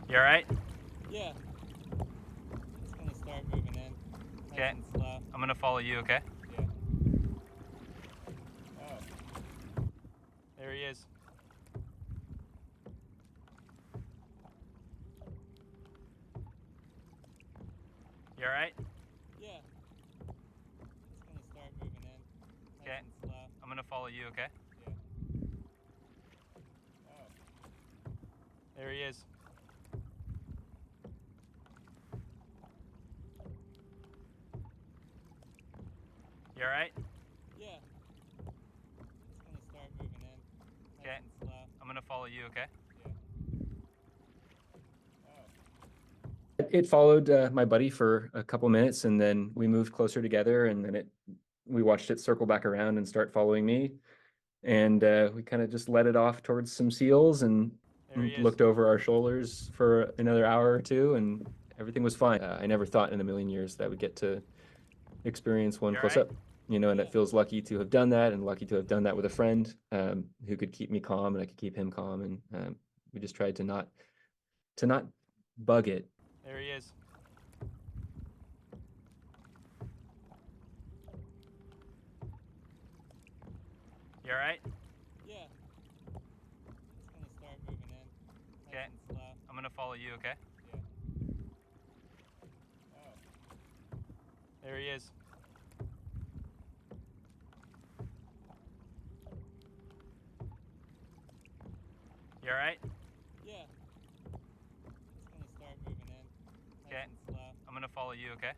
You all right? Yeah. It's gonna start moving in. Okay. Nice and slow. I'm gonna follow you, okay? Yeah. Oh. There he is. You all right? Yeah. It's gonna start moving in. Okay. Nice and slow. I'm gonna follow you, okay? Yeah. Oh. There he is. You all right? Yeah. It's gonna start moving in. Okay. Nice and slow. I'm gonna follow you, okay? Yeah. It followed my buddy for a couple minutes, and then we moved closer together, and then we watched it circle back around and start following me, and we kind of just let it off towards some seals and There he is. looked over our shoulders for another hour or two, and everything was fine. I never thought in a million years that I would get to experience one You all close right? up, and Yeah. it feels lucky to have done that, and lucky to have done that with a friend who could keep me calm, and I could keep him calm, and we just tried to not bug it. There he is. You all right? Yeah. It's gonna start moving in. Okay. Nice and slow. I'm gonna follow you, okay? Yeah. Oh. There he is. You all right? Yeah. It's gonna start moving in. Nice Okay. and slow. I'm gonna follow you, okay?